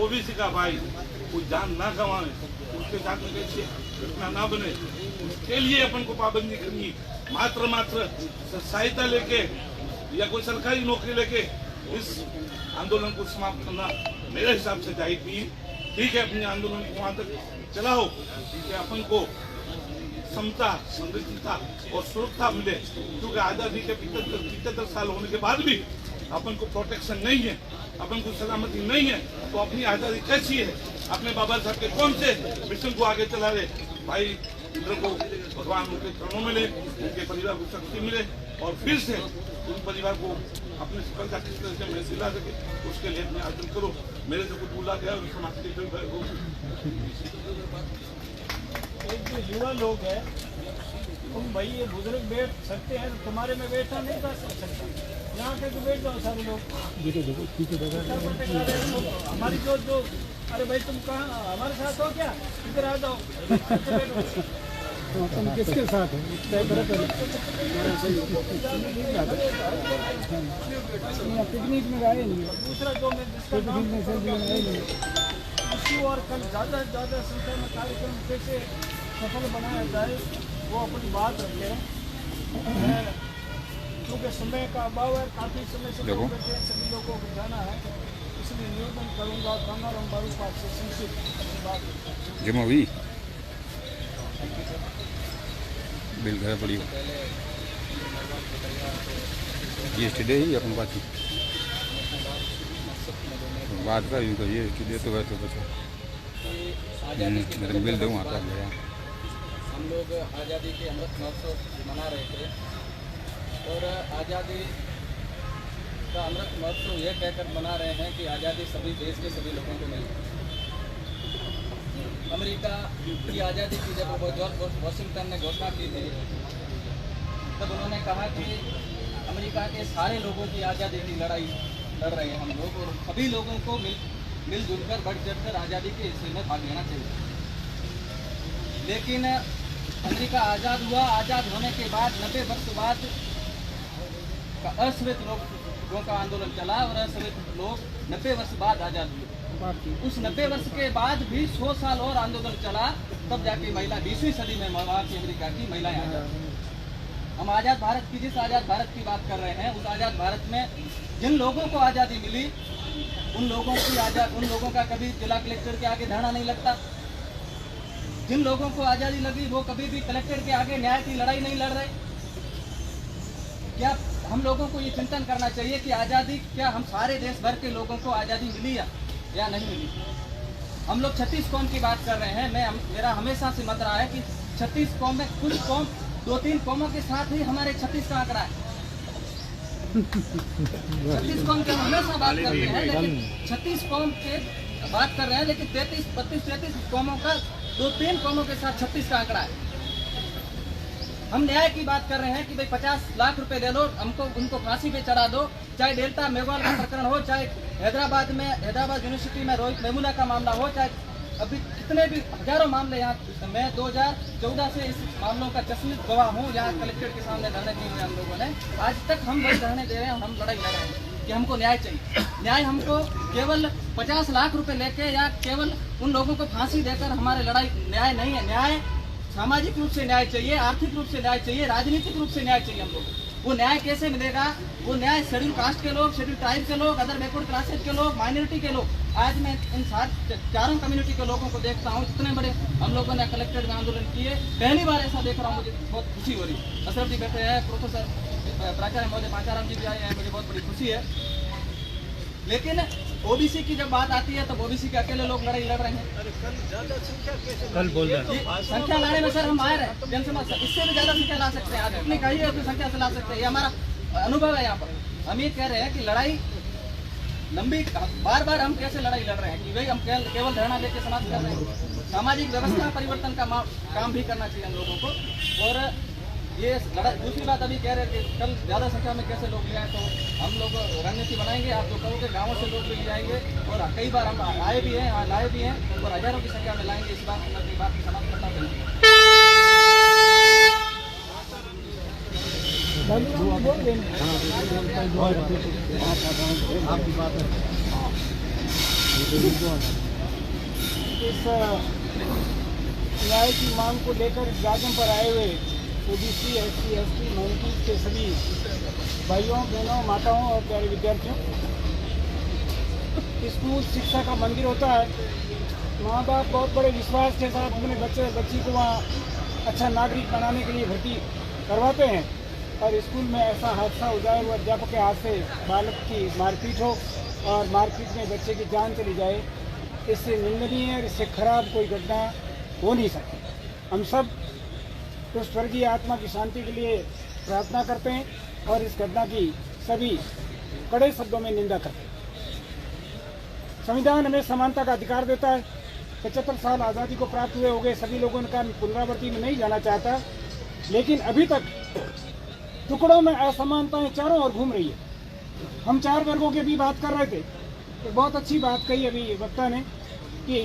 OBC का भाई कोई जान ना गंवाए, उसके साथ में कैसे घटना ना बने, उसके लिए अपन को पाबंदी करनी। मात्र सहायता लेके या कोई सरकारी नौकरी लेके इस आंदोलन को समाप्त करना मेरे हिसाब से जायज नहीं है। ठीक है, अपने आंदोलन को वहां तक चलाओ, ठीक है, अपन को समता, समृद्धता और सुरक्षा मिले, क्योंकि आजादी के 75 साल होने के बाद भी अपन को प्रोटेक्शन नहीं है, अपन को सलामती नहीं है, तो अपनी आजादी कैसी है? अपने बाबा साहब के कौन से मिशन को आगे चला रहे? भाई इंद्र को भगवान उनके चरणों में ले, उनके परिवार को शक्ति मिले और फिर से उन परिवार को अपने सफलता किस तरह से मैं दिला सके, उसके लिए अपने आयोजन करो। मेरे से कुछ बोला गया और समाज के जो युवा लोग है, तुम भाई ये बुजुर्ग बैठ सकते हैं, तुम्हारे में बैठा नहीं कर सकता, यहाँ पे तो बैठ जाओ सारे लोग। हमारी जो अरे भाई तुम कहाँ हमारे साथ हो क्या? इधर आ जाओ। तुम किसके साथ हो? पिकनिक में गए नहीं, दूसरा जो मैं जिसका नाम इसी और कल ज़्यादा से ज़्यादा संख्या में कार्यक्रम कैसे सफल बनाया जाए वो अपनी बात रखे। क्योंकि समय का अभाव है, काफ़ी समय से सभी लोगों को जाना है, इसलिए निवेदन करूँगा गंगाराम बाबू पास से संक्षिप्त अपनी बात जमा हुई बिल घर पड़ी जीएसटी दे ही अपन बात कर जीएसटी दे तो वैसे बचा मेरे बिल दूँ आता गया। हम लोग आज़ादी के अमृत महोत्सव मना रहे थे और आज़ादी का अमृत महोत्सव ये कहकर मना रहे हैं कि आज़ादी सभी देश के सभी लोगों को मिली। अमेरिका की आज़ादी की जब जॉर्ज वॉशिंगटन ने घोषणा की थी, तब उन्होंने कहा कि अमेरिका के सारे लोगों की आज़ादी की लड़ाई लड़ रहे हैं हम लोग, और सभी लोगों को मिलजुल कर बढ़ चढ़कर आज़ादी के हिस्से में भाग लेना चाहिए। लेकिन अमेरिका आज़ाद हुआ, आज़ाद होने के बाद 90 वर्ष बाद अश्वेत लोगों का आंदोलन चला और अश्वेत लोग 90 वर्ष बाद आज़ाद हुए। उस 90 वर्ष के बाद भी 100 साल और आंदोलन चला, तब जाके महिला 20वीं सदी में वहाँ की अमेरिका की महिलाएं आज़ाद। हम आज़ाद भारत की जिस आज़ाद भारत की बात कर रहे हैं, उस आज़ाद भारत में जिन लोगों को आज़ादी मिली, उन लोगों का कभी जिला कलेक्टर के आगे धरना नहीं लगता। जिन लोगों को आज़ादी लगी वो कभी भी कलेक्टर के आगे न्याय की लड़ाई नहीं लड़ रहे। क्या हम लोगों को ये चिंतन करना चाहिए कि आज़ादी, क्या हम सारे देश भर के लोगों को आज़ादी मिली या नहीं मिली? हम लोग 36 कौम की बात कर रहे हैं। मेरा हमेशा से मत रहा है कि 36 कौम में कुछ कौम 2-3 कौमों के साथ ही हमारे 36 का आंकड़ा है। 36 कौम की हम हमेशा बात करते हैं, लेकिन 36 कौम के बात कर रहे हैं, लेकिन 33 कौमों का 2-3 कौमों के साथ 36 का आंकड़ा है। हम न्याय की बात कर रहे हैं कि भाई 50 लाख रुपए दे दो, हमको उनको फांसी पे चढ़ा दो। चाहे डेल्टा मेघवाल का प्रकरण हो, चाहे हैदराबाद यूनिवर्सिटी में रोहित मेमुना का मामला हो, चाहे अभी कितने भी हजारों मामले यहाँ, मैं 2014 से इस मामलों का चश्मित गवाह हूँ। यहाँ कलेक्ट्रेट के सामने धरने दिए हुए हम लोगों ने, आज तक हम वही धरने दे रहे हैं, हम लड़ाई लड़ रहे हैं कि हमको न्याय चाहिए। न्याय हमको केवल 50 लाख रुपए लेके या केवल उन लोगों को फांसी देकर हमारे लड़ाई न्याय नहीं है। न्याय सामाजिक रूप से न्याय चाहिए, आर्थिक रूप से न्याय चाहिए, राजनीतिक रूप से न्याय चाहिए हम लोग। वो न्याय कैसे मिलेगा? वो न्याय शेड्यूल कास्ट के लोग, शेड्यूल ट्राइब के लोग, अदर बैकवर्ड क्लासेज के लोग, माइनॉरिटी के लोग। आज मैं इन चारों कम्युनिटी के लोगों को देखता हूँ, इतने बड़े हम लोगों ने कलेक्ट्रेट में आंदोलन किए, पहली बार ऐसा देख रहा हूँ, मुझे बहुत खुशी हो रही है। अशरफ जी बैठे हैं, प्रोफेसर प्राचार्य महोदय पांचाराम जी भी आए हैं, मुझे बहुत बड़ी खुशी है। लेकिन ओबीसी की जब बात आती है तो ओबीसी के अकेले लोग लड़ाई लड़ रहे हैं। कल बोल रहे संख्या लाने में सर हम आए रहे जनसभा, इससे भी ज्यादा संख्या ला सकते हैं। आज अपनी कही है उतनी संख्या से ला सकते हैं, ये हमारा अनुभव है। यहाँ पर हम ये कह रहे हैं कि लड़ाई लंबी, बार बार हम कैसे लड़ाई लड़ रहे हैं कि भाई हम केवल धरना देकर समाप्त कर रहे हैं। सामाजिक व्यवस्था परिवर्तन का काम भी करना चाहिए हम लोगों को। और ये दूसरी बात अभी कह रहे थे कल ज़्यादा संख्या में कैसे लोग ले आए, तो हम लोग रणनीति बनाएंगे। आप जो कहोगे गाँवों से लोग भी ले आएंगे, और कई बार हम आए भी हैं, लाए भी हैं, और हजारों की संख्या में लाएंगे। इस बात की समाप्त करना चाहिए। इस न्याय की मांग को लेकर इस राज्य पर आए हुए ओबीसी, एससी, एसटी, माइनॉरिटीज के सभी भाइयों, बहनों, माताओं और प्यारे विद्यार्थियों, स्कूल शिक्षा का मंदिर होता है। माँ बाप बहुत बड़े विश्वास के साथ अपने बच्ची को वहाँ अच्छा नागरिक बनाने के लिए भर्ती करवाते हैं और स्कूल में ऐसा हादसा हो जाए, वो अध्यापक के हाथ से बालक की मारपीट हो और मारपीट में बच्चे की जान चली जाए, इससे निंदनीय और इससे खराब कोई घटना हो नहीं सकती। हम सब उस स्वर्गीय आत्मा की शांति के लिए प्रार्थना करते हैं और इस घटना की सभी कड़े शब्दों में निंदा करते हैं। संविधान हमें समानता का अधिकार देता है। 75 साल आज़ादी को प्राप्त हुए हो गए, सभी लोगों का पुनरावृत्ति में नहीं जाना चाहता, लेकिन अभी तक टुकड़ों में असमानताएं चारों ओर घूम रही है। हम 4 वर्गों की भी बात कर रहे थे, तो बहुत अच्छी बात कही अभी वक्ता ने कि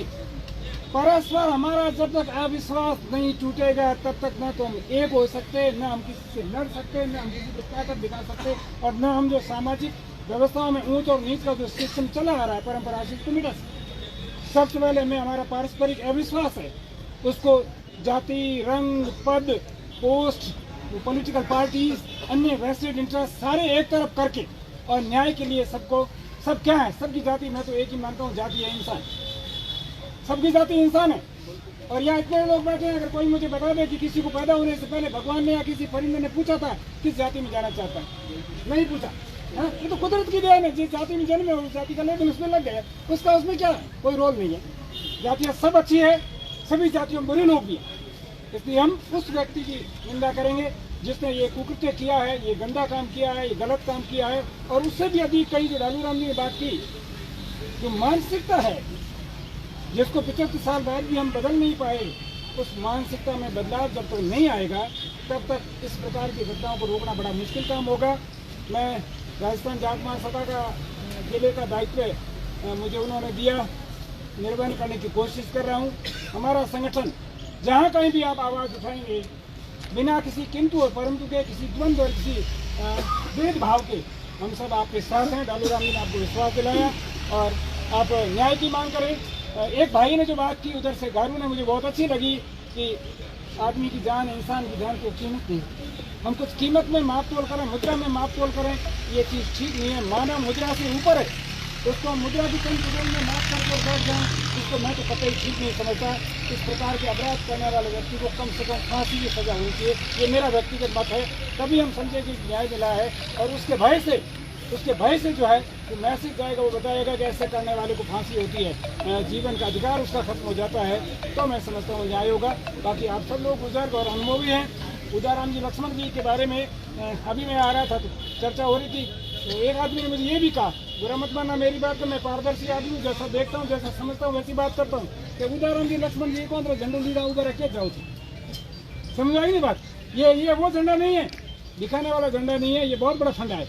परस्पर हमारा जब तक अविश्वास नहीं टूटेगा तब तक न तो हम एक हो सकते, न हम किसी से लड़ सकते, न हम किसी को ताकत दिखा सकते और न हम जो सामाजिक व्यवस्थाओं में ऊंच और नीच का जो सिस्टम चला आ रहा है परंपरा से उसको मिटा सकते। सबसे पहले हमें हमारा पारस्परिक अविश्वास है, उसको जाति, रंग, पद, पोस्ट, पॉलिटिकल पार्टीज, अन्य वेस्टेड इंटरेस्ट सारे एक तरफ करके और न्याय के लिए सबको, सब क्या है, सबकी जाति, मैं तो एक ही मानता हूँ, जाति है इंसान, सबकी जाति इंसान है। और यहाँ इतने लोग बैठे हैं, अगर कोई मुझे बता दे कि किसी को पैदा होने से पहले भगवान ने या किसी परिंदे ने पूछा था किस जाति में जाना चाहता है, नहीं पूछा। हाँ, ये तो कुदरत की देन है, जिस जाति में जन्म है उस जाति का लेकिन उसमें लग गया, उसका उसमें क्या है, कोई रोल नहीं है। जातियाँ सब अच्छी है, सभी जातियों में बुरे लोग भी हैं। इसलिए हम उस व्यक्ति की निंदा करेंगे जिसने ये कुकृत्य किया है, ये गंदा काम किया है, ये गलत काम किया है। और उससे भी अधिक कई जो डालूराम जी ने बात की, जो मानसिकता है जिसको 75 साल बाद भी हम बदल नहीं पाए, उस मानसिकता में बदलाव जब तक नहीं आएगा तब तक इस प्रकार की घटनाओं को रोकना बड़ा मुश्किल काम होगा। मैं राजस्थान जाट महासभा का जिले का दायित्व मुझे उन्होंने दिया, निर्वहन करने की कोशिश कर रहा हूँ। हमारा संगठन जहाँ कहीं भी आप आवाज़ उठाएंगे बिना किसी किंतु और परंतु के, किसी द्वंद्व और किसी भेदभाव के, हम सब आपके साथ हैं। डालूराम जी ने आपको विश्वास दिलाया और आप न्याय की मांग करें। एक भाई ने जो बात की उधर से गारू ने, मुझे बहुत अच्छी लगी कि आदमी की जान, इंसान की जान को कीमत नहीं, हम कुछ कीमत में माप तोल करें, मुद्रा में माप तोल करें, ये चीज़ ठीक नहीं है। मानव मुद्रा से ऊपर है, उसको हम मुद्रा की कई जगह में माप करके बैठ जाएं, इसको मैं तो कतई ठीक नहीं समझता। इस प्रकार के अपराध करने वाले व्यक्ति को कम से कम फांसी की सजा होनी चाहिए, ये मेरा व्यक्तिगत मत है। तभी हम समझे कि न्याय मिला है। और उसके भय से जो है तो मैसेज जाएगा, वो बताएगा कि ऐसे करने वाले को फांसी होती है, जीवन का अधिकार उसका खत्म हो जाता है, तो मैं समझता हूँ न्याय होगा। बाकी आप सब लोग बुजुर्ग और अनुभवी हैं। उदाराम जी, लक्ष्मण जी के बारे में अभी मैं आ रहा था तो चर्चा हो रही थी, तो एक आदमी ने मुझे ये भी कहा, बुरा मत मानना मेरी बात, तो मैं पारदर्शी आदमी हूँ, जैसा देखता हूँ, जैसा समझता हूँ वैसी बात करता हूँ, कि उदाराम जी, लक्ष्मण जी कौन, झंडू लीडा उधर रखे जाओ थी, समझ आई नहीं बात। ये वो झंडा नहीं है, दिखाने वाला झंडा नहीं है, ये बहुत बड़ा फंडा है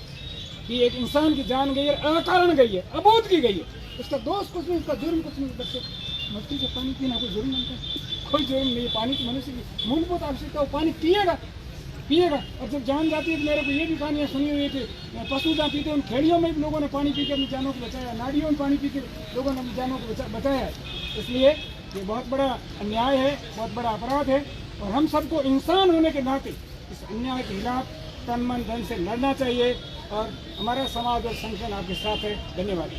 कि एक इंसान की जान गई है, अकारण गई है, अबोध की गई है, उसका दोष कुछ नहीं, उसका जुर्म कुछ नहीं। बच्चे मट्टी से पानी पीना कोई जुर्म नहीं है, कोई जुर्म नहीं है। पानी की मनुष्य की मूलभूत आवश्यकता, वो पानी पिएगा। और जब जान जाती है तो मेरे को ये भी कहानियाँ सुनी हुई थी, पशु जहाँ पीते उन खेड़ियों में भी लोगों ने पानी पी के अपनी जानों को बचाया, नाड़ियों में पानी पी के लोगों ने अपनी जानों को बचाया है। इसलिए ये बहुत बड़ा अन्याय है, बहुत बड़ा अपराध है और हम सबको इंसान होने के नाते इस अन्याय के खिलाफ तन मन धन से लड़ना चाहिए। और हमारा समाज और संगठन आपके साथ है। धन्यवाद।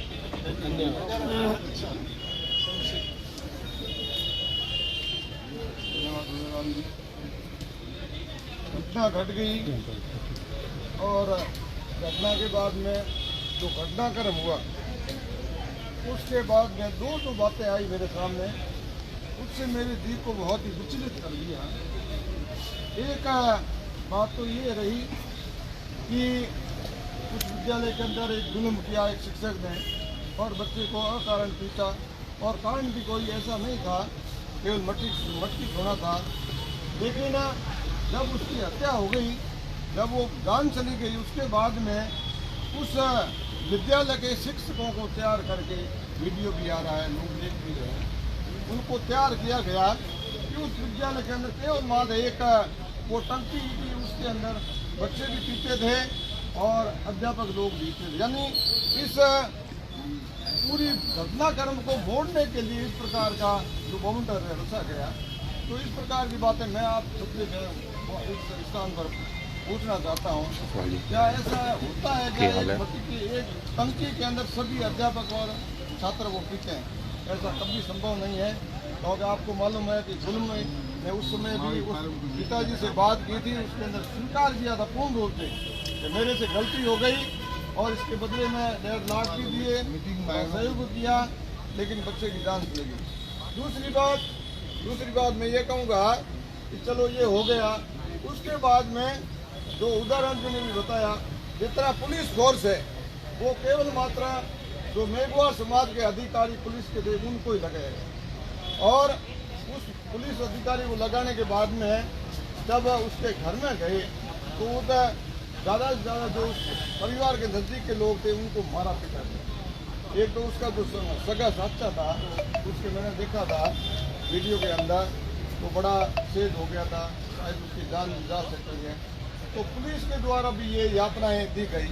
घटना घट गई और घटना के बाद में जो घटनाक्रम हुआ उसके बाद में दो बातें आई मेरे सामने, उससे मेरे दिल को बहुत ही विचलित कर दिया। एक बात तो ये रही कि कुछ विद्यालय के अंदर एक जुल्म किया एक शिक्षक ने और बच्चे को अकारण पीटा, और कारण भी कोई ऐसा नहीं था, केवल मट्टी धोना था। लेकिन जब उसकी हत्या हो गई, जब वो जान चली गई, उसके बाद में उस विद्यालय के शिक्षकों को तैयार करके, वीडियो भी आ रहा है, लोग देख भी रहे हैं, उनको तैयार किया गया कि उस विद्यालय के अंदर केवल मात्र एक वो टंकी थी, उसके अंदर बच्चे भी पीते थे और अध्यापक लोग भी थे। यानी इस पूरी घटनाक्रम को मोड़ने के लिए इस प्रकार का जो काउंटर रचा गया, तो इस प्रकार की बातें मैं आप सबसे इस स्थान पर पूछना चाहता हूँ, क्या ऐसा होता है क्या एक टंकी के अंदर सभी अध्यापक और छात्र वो पीते हैं? ऐसा कभी संभव नहीं है, क्योंकि आपको मालूम है कि जुल्म ने उस समय भी उस पिताजी से बात की थी, उसके अंदर स्वीकार किया था पूर्ण रूप से कि मेरे से गलती हो गई और इसके बदले में 1.5 लाख भी दिए, सहयोग किया, लेकिन बच्चे की जान चली गई। दूसरी बात मैं ये कहूँगा कि चलो ये हो गया, उसके बाद में जो उदाहरण जो ने भी बताया, जितना पुलिस फोर्स है वो केवल मात्र जो मेघवार समाज के अधिकारी पुलिस के थे उनको ही लगाएगा, और उस पुलिस अधिकारी को लगाने के बाद में जब उसके घर में गए तो वो ज़्यादा से ज़्यादा जो उस परिवार के नज़दीक के लोग थे उनको मारा पीटा गया। एक तो उसका जो सगा साचा था उसके मैंने देखा था वीडियो के अंदर, तो बड़ा सेज हो गया था, शायद उसकी जान जा सकती है। तो पुलिस के द्वारा भी ये यातनाएँ दी गई,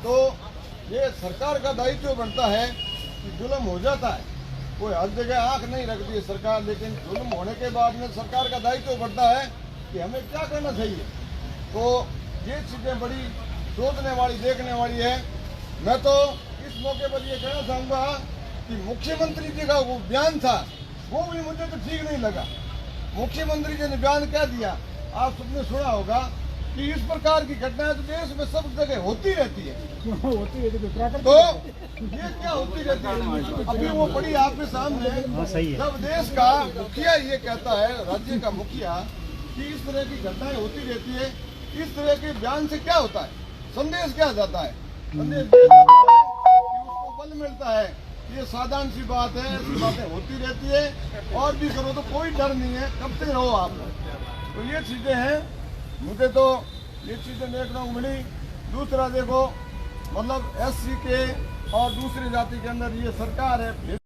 तो ये सरकार का दायित्व बनता है कि जुल्म हो जाता है, कोई हर जगह आंख नहीं रखती है सरकार, लेकिन जुल्म होने के बाद में सरकार का दायित्व बनता है कि हमें क्या करना चाहिए। तो ये चीज़ें बड़ी सोचने वाली, देखने वाली है। मैं तो इस मौके पर ये कहना चाहूँगा कि मुख्यमंत्री जी का वो बयान था वो भी मुझे तो ठीक नहीं लगा। मुख्यमंत्री जी ने बयान क्या दिया, आप सबने सुना होगा कि इस प्रकार की घटनाएं तो देश में सब जगह होती रहती है। तो ये क्या होती रहती है? अभी वो पड़ी आपके सामने, जब देश का मुखिया ये कहता है, राज्य का मुखिया, कि इस तरह की घटनाएं होती रहती है, इस तरह के बयान से क्या होता है, संदेश क्या जाता है? संदेश ये जाता है कि उसको बल मिलता है, ये साधारण सी बात है, ऐसी बातें होती रहती है, और भी करो तो कोई डर नहीं है, करते रहो आप। तो ये चीजें हैं, मुझे तो ये चीजें देखने को मिली। दूसरा देखो, मतलब SC के और दूसरी जाति के अंदर ये सरकार है।